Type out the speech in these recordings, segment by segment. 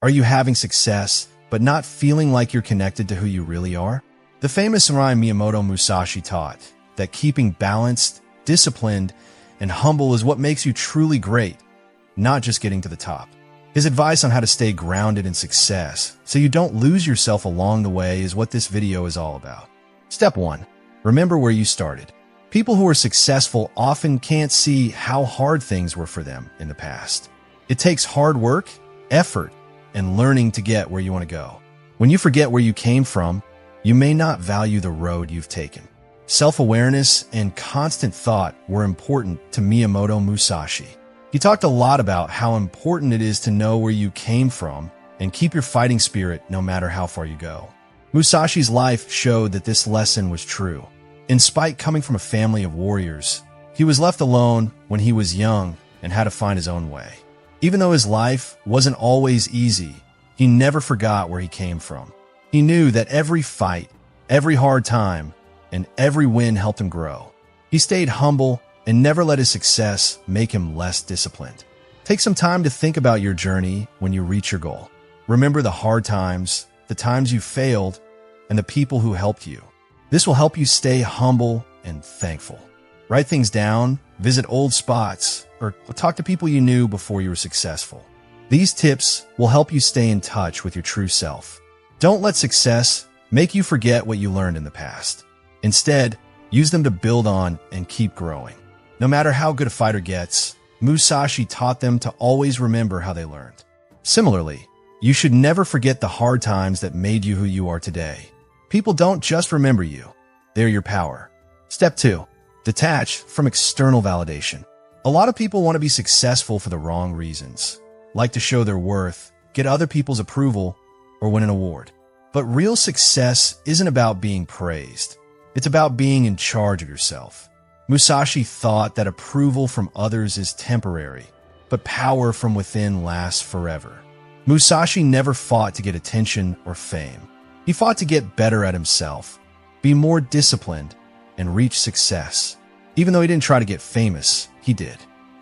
Are you having success, but not feeling like you're connected to who you really are? The famous samurai Miyamoto Musashi taught that keeping balanced, disciplined, and humble is what makes you truly great, not just getting to the top. His advice on how to stay grounded in success so you don't lose yourself along the way is what this video is all about. Step 1. Remember where you started. People who are successful often can't see how hard things were for them in the past. It takes hard work, effort, and learning to get where you want to go. When you forget where you came from, you may not value the road you've taken. Self-awareness and constant thought were important to Miyamoto Musashi. He talked a lot about how important it is to know where you came from and keep your fighting spirit no matter how far you go. Musashi's life showed that this lesson was true. In spite coming from a family of warriors, he was left alone when he was young and had to find his own way. Even though his life wasn't always easy, he never forgot where he came from. He knew that every fight, every hard time, and every win helped him grow. He stayed humble and never let his success make him less disciplined. Take some time to think about your journey when you reach your goal. Remember the hard times, the times you failed, and the people who helped you. This will help you stay humble and thankful. Write things down, visit old spots, or talk to people you knew before you were successful. These tips will help you stay in touch with your true self. Don't let success make you forget what you learned in the past. Instead, use them to build on and keep growing. No matter how good a fighter gets, Musashi taught them to always remember how they learned. Similarly, you should never forget the hard times that made you who you are today. People don't just remember you, they're your power. Step 2. Detach from external validation. A lot of people want to be successful for the wrong reasons, like to show their worth, get other people's approval, or win an award. But real success isn't about being praised. It's about being in charge of yourself. Musashi thought that approval from others is temporary, but power from within lasts forever. Musashi never fought to get attention or fame. He fought to get better at himself, be more disciplined, and reach success. Even though he didn't try to get famous, he did.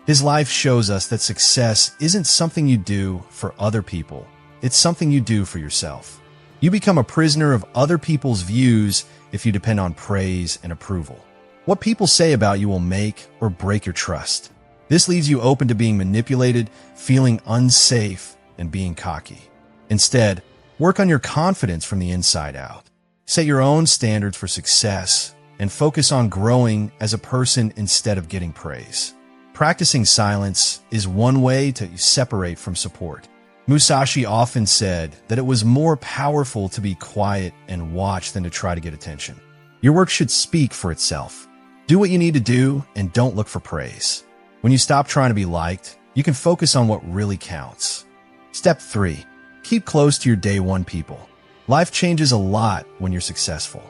His life shows us that success isn't something you do for other people. It's something you do for yourself. You become a prisoner of other people's views if you depend on praise and approval. What people say about you will make or break your trust. This leaves you open to being manipulated, feeling unsafe, and being cocky. Instead, work on your confidence from the inside out. Set your own standards for success and focus on growing as a person instead of getting praise. Practicing silence is one way to separate from support. Musashi often said that it was more powerful to be quiet and watch than to try to get attention. Your work should speak for itself. Do what you need to do and don't look for praise. When you stop trying to be liked, you can focus on what really counts. Step 3. Keep close to your day one people. Life changes a lot when you're successful.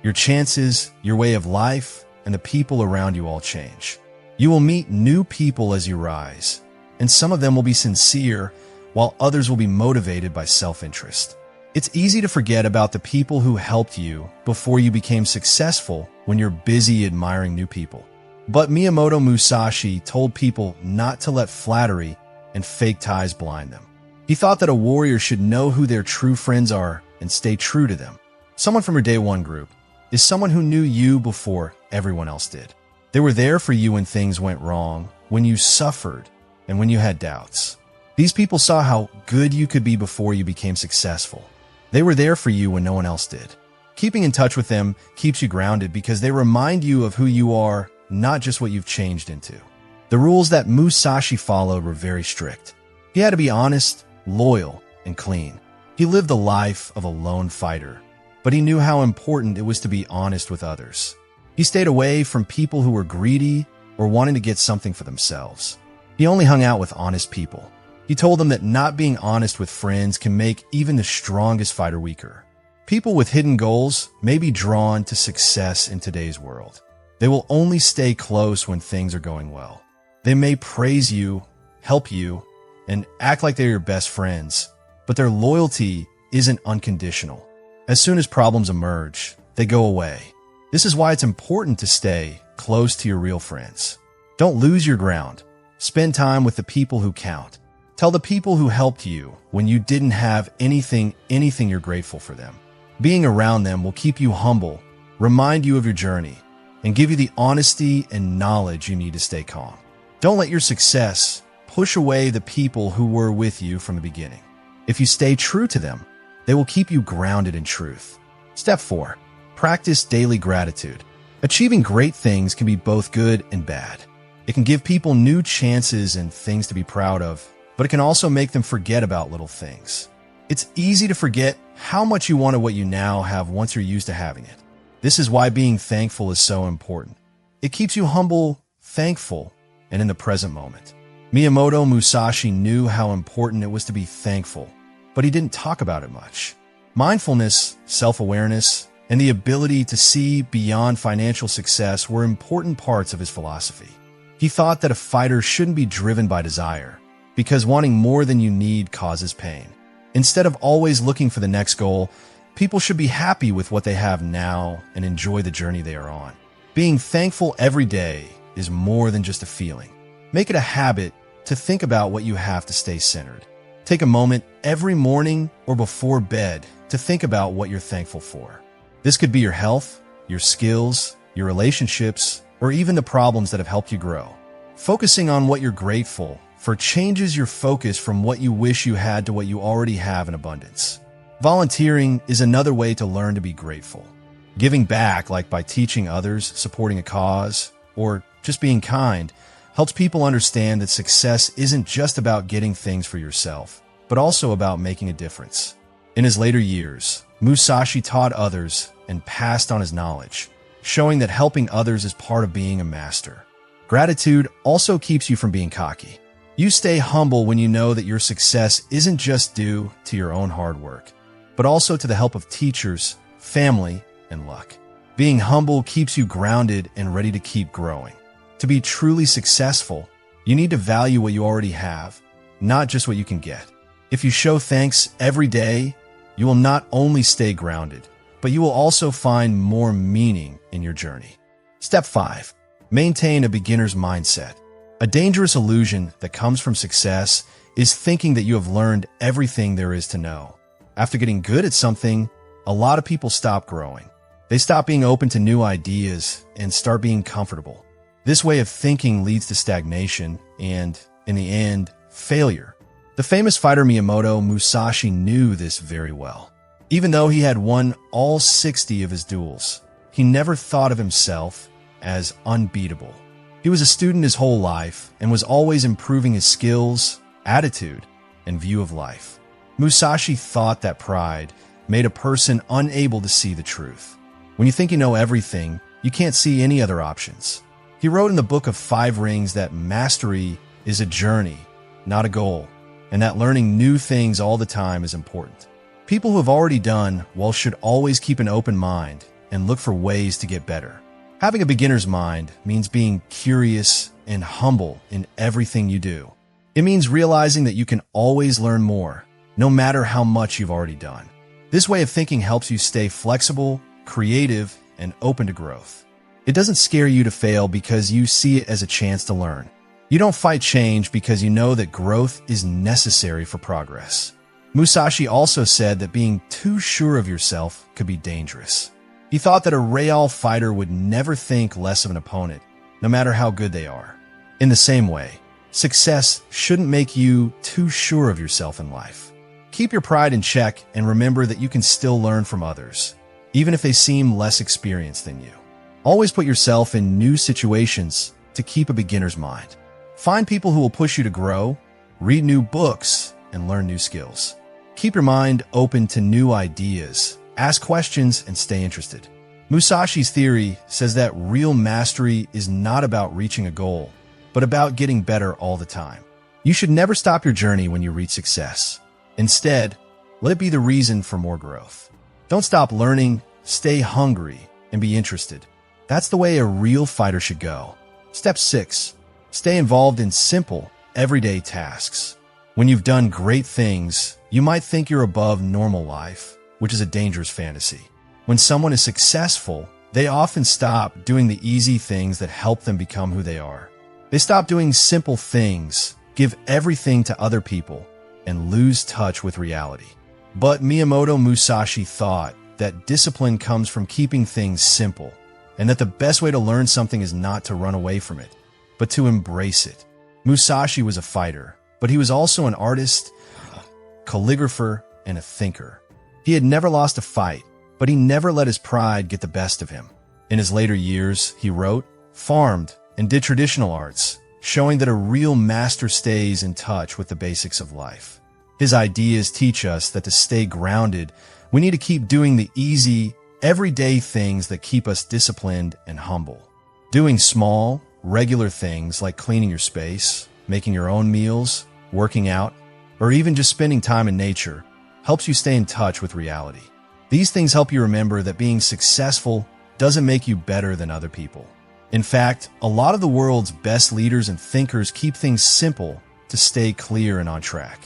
Your chances, your way of life, and the people around you all change. You will meet new people as you rise, and some of them will be sincere, while others will be motivated by self-interest. It's easy to forget about the people who helped you before you became successful when you're busy admiring new people. But Miyamoto Musashi told people not to let flattery and fake ties blind them. He thought that a warrior should know who their true friends are and stay true to them. Someone from your day one group is someone who knew you before everyone else did. They were there for you when things went wrong, when you suffered, and when you had doubts. These people saw how good you could be before you became successful. They were there for you when no one else did. Keeping in touch with them keeps you grounded because they remind you of who you are, not just what you've changed into. The rules that Musashi followed were very strict. He had to be honest, loyal, and clean. He lived the life of a lone fighter, but he knew how important it was to be honest with others. He stayed away from people who were greedy or wanting to get something for themselves. He only hung out with honest people. He told them that not being honest with friends can make even the strongest fighter weaker. People with hidden goals may be drawn to success in today's world. They will only stay close when things are going well. They may praise you, help you, and act like they're your best friends, but their loyalty isn't unconditional. As soon as problems emerge, they go away. This is why it's important to stay close to your real friends. Don't lose your ground. Spend time with the people who count. Tell the people who helped you when you didn't have anything you're grateful for them. Being around them will keep you humble, remind you of your journey, and give you the honesty and knowledge you need to stay calm. Don't let your success push away the people who were with you from the beginning. If you stay true to them, they will keep you grounded in truth. Step 4. Practice daily gratitude. Achieving great things can be both good and bad. It can give people new chances and things to be proud of, but it can also make them forget about little things. It's easy to forget how much you wanted what you now have once you're used to having it. This is why being thankful is so important. It keeps you humble, thankful, and in the present moment. Miyamoto Musashi knew how important it was to be thankful, but he didn't talk about it much. Mindfulness, self-awareness, and the ability to see beyond financial success were important parts of his philosophy. He thought that a fighter shouldn't be driven by desire, because wanting more than you need causes pain. Instead of always looking for the next goal, people should be happy with what they have now and enjoy the journey they are on. Being thankful every day is more than just a feeling. Make it a habit to think about what you have to stay centered. Take a moment every morning or before bed to think about what you're thankful for. This could be your health, your skills, your relationships, or even the problems that have helped you grow. Focusing on what you're grateful for changes your focus from what you wish you had to what you already have in abundance. Volunteering is another way to learn to be grateful. Giving back, like by teaching others, supporting a cause, or just being kind, helps people understand that success isn't just about getting things for yourself, but also about making a difference. In his later years, Musashi taught others and passed on his knowledge, showing that helping others is part of being a master. Gratitude also keeps you from being cocky. You stay humble when you know that your success isn't just due to your own hard work, but also to the help of teachers, family, and luck. Being humble keeps you grounded and ready to keep growing. To be truly successful, you need to value what you already have, not just what you can get. If you show thanks every day, you will not only stay grounded, but you will also find more meaning in your journey. Step 5. Maintain a beginner's mindset. A dangerous illusion that comes from success is thinking that you have learned everything there is to know. After getting good at something, a lot of people stop growing. They stop being open to new ideas and start being comfortable. This way of thinking leads to stagnation and, in the end, failure. The famous fighter Miyamoto Musashi knew this very well. Even though he had won all 60 of his duels, he never thought of himself as unbeatable. He was a student his whole life and was always improving his skills, attitude, and view of life. Musashi thought that pride made a person unable to see the truth. When you think you know everything, you can't see any other options. He wrote in the Book of 5 Rings that mastery is a journey, not a goal, and that learning new things all the time is important. People who have already done well should always keep an open mind and look for ways to get better. Having a beginner's mind means being curious and humble in everything you do. It means realizing that you can always learn more, no matter how much you've already done. This way of thinking helps you stay flexible, creative, and open to growth. It doesn't scare you to fail because you see it as a chance to learn. You don't fight change because you know that growth is necessary for progress. Musashi also said that being too sure of yourself could be dangerous. He thought that a real fighter would never think less of an opponent, no matter how good they are. In the same way, success shouldn't make you too sure of yourself in life. Keep your pride in check and remember that you can still learn from others, even if they seem less experienced than you. Always put yourself in new situations to keep a beginner's mind. Find people who will push you to grow, read new books, and learn new skills. Keep your mind open to new ideas. Ask questions and stay interested. Musashi's theory says that real mastery is not about reaching a goal, but about getting better all the time. You should never stop your journey when you reach success. Instead, let it be the reason for more growth. Don't stop learning, stay hungry, and be interested. That's the way a real fighter should go. Step 6. Stay involved in simple, everyday tasks. When you've done great things, you might think you're above normal life, which is a dangerous fantasy. When someone is successful, they often stop doing the easy things that help them become who they are. They stop doing simple things give everything to other people, and lose touch with reality. But Miyamoto Musashi thought that discipline comes from keeping things simple, and that the best way to learn something is not to run away from it, but to embrace it. Musashi was a fighter, but he was also an artist, calligrapher, and a thinker. He had never lost a fight, but he never let his pride get the best of him. In his later years, he wrote, farmed, and did traditional arts, showing that a real master stays in touch with the basics of life. His ideas teach us that to stay grounded, we need to keep doing the easy, everyday things that keep us disciplined and humble. Doing small, regular things like cleaning your space, making your own meals, working out, or even just spending time in nature helps you stay in touch with reality. These things help you remember that being successful doesn't make you better than other people. In fact, a lot of the world's best leaders and thinkers keep things simple to stay clear and on track.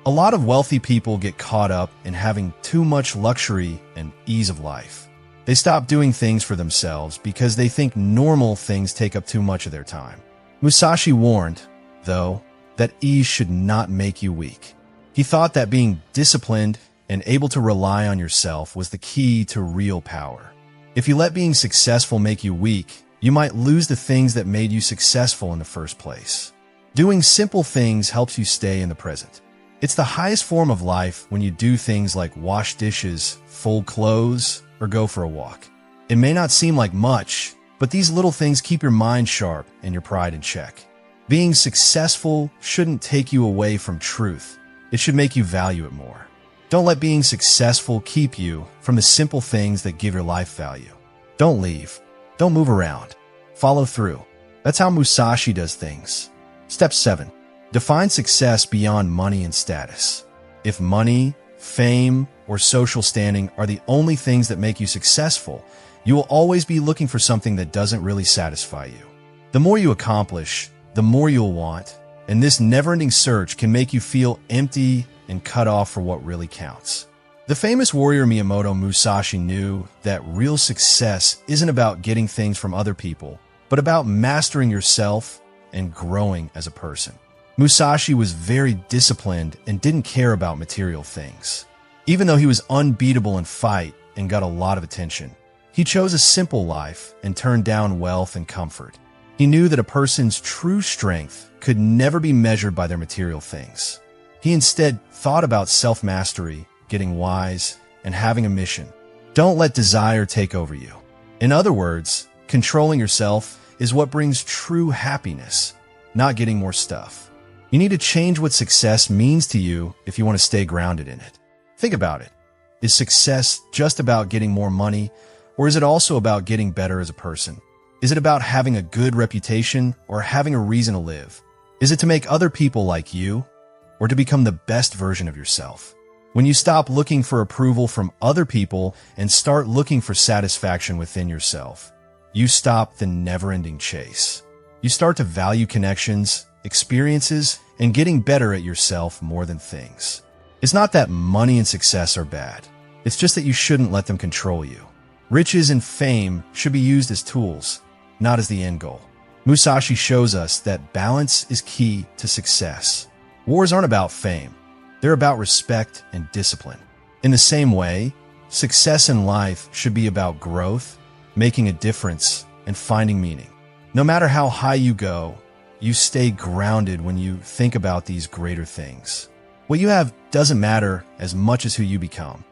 A lot of wealthy people get caught up in having too much luxury and ease of life. They stop doing things for themselves because they think normal things take up too much of their time. Musashi warned, though, that ease should not make you weak. He thought that being disciplined and able to rely on yourself was the key to real power. If you let being successful make you weak, you might lose the things that made you successful in the first place. Doing simple things helps you stay in the present. It's the highest form of life when you do things like wash dishes, fold clothes, or go for a walk. It may not seem like much, but these little things keep your mind sharp and your pride in check. Being successful shouldn't take you away from truth. It should make you value it more. Don't let being successful keep you from the simple things that give your life value. Don't leave. Don't move around. Follow through. That's how Musashi does things. Step 7. Define success beyond money and status. If money, fame, or social standing are the only things that make you successful, you will always be looking for something that doesn't really satisfy you. The more you accomplish, the more you'll want, and this never-ending search can make you feel empty and cut off for what really counts. The famous warrior Miyamoto Musashi knew that real success isn't about getting things from other people, but about mastering yourself and growing as a person. Musashi was very disciplined and didn't care about material things. Even though he was unbeatable in fight and got a lot of attention, he chose a simple life and turned down wealth and comfort. He knew that a person's true strength could never be measured by their material things. He instead thought about self-mastery, getting wise, and having a mission. Don't let desire take over you. In other words, controlling yourself is what brings true happiness, not getting more stuff. You need to change what success means to you if you want to stay grounded in it. Think about it. Is success just about getting more money, or is it also about getting better as a person? Is it about having a good reputation or having a reason to live? Is it to make other people like you, or to become the best version of yourself? When you stop looking for approval from other people and start looking for satisfaction within yourself, you stop the never-ending chase. You start to value connections, experiences, and getting better at yourself more than things. It's not that money and success are bad. It's just that you shouldn't let them control you. Riches and fame should be used as tools, not as the end goal. Musashi shows us that balance is key to success. Wars aren't about fame. They're about respect and discipline. In the same way, success in life should be about growth, making a difference, and finding meaning. No matter how high you go, you stay grounded when you think about these greater things. What you have doesn't matter as much as who you become.